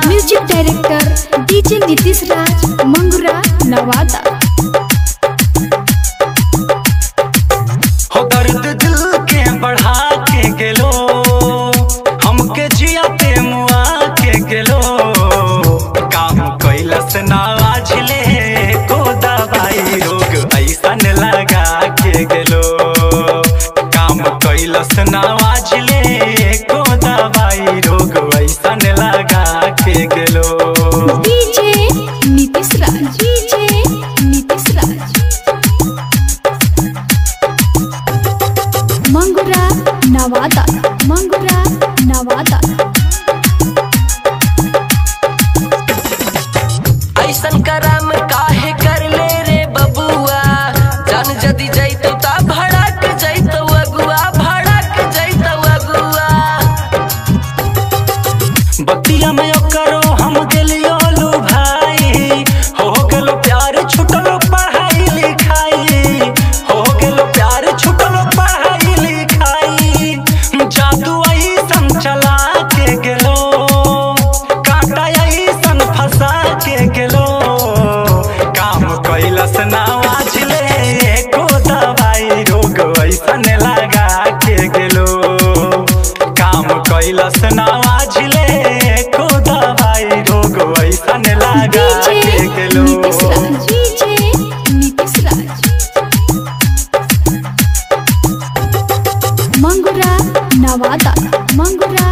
Music director DJ Nitish राज, मंगुरा नवादा। हो दर्द दिल के बढ़ा के गेलो, हमके जिया पे मुआ के गेलो, काम कैलस ना आझले को दवाई रोग ऐसन लगा के गेलो, काम कैलस ना आझले को दवाई रोग ऐसन लगा के गेलो। डीजे नीतीश राज, डीजे नीतीश राज, मंगुरा नवादा, मंगुरा नवादा। ऐसन करम काहे कर ले रे बबुआ, जान जदी जैतो ता भड़क जैतो अगुआ, भड़क जैतो अगुआ। बतिया में करो हम गेलियो लो भाई, हो गेलो प्यार छुटलो पढ़ाई लिखाई, हो गेलो प्यार छुटलो पढ़ाई लिखाई, जादू ऐसन चला के गेलो, कांटा ऐसन फंसा के गेलो, काम कैलस ना आझले को दवाई रोग ऐसन लगा के गेलो, काम कैलस ना आझले को दवाई रोग ऐसन लगा के गेलो। नीतीश राज, डीजे नीतीश राज, मंगुरा नवादा, मंगुरा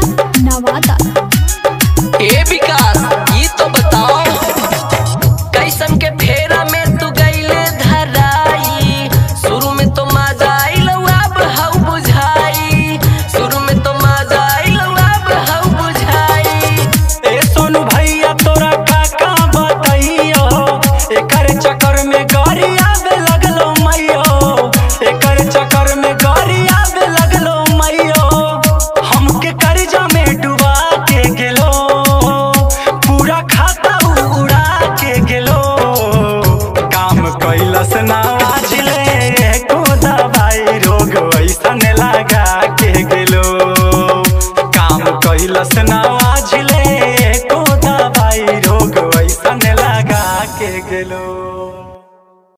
नवादा। ए विकास ये तो बताओ, कैसन के फेरा में तू गईले धराई, शुरू में तो मजा आइल अब हऊ बुझाई, शुरू में तो मजा आइल अब हऊ बुझाई। ए सोनू भैया तोरा काका बताइयो, एकर चक्कर में गाड़ी आवे लगलो मैयो, एकर चक्कर में गाड़ी आवे लगलो मैयो, हमके कर्जा में डुबा के गेलो, पूरा खाता उड़ा के गेलो, काम कैलस ना आझले को दवाई रोग ऐसन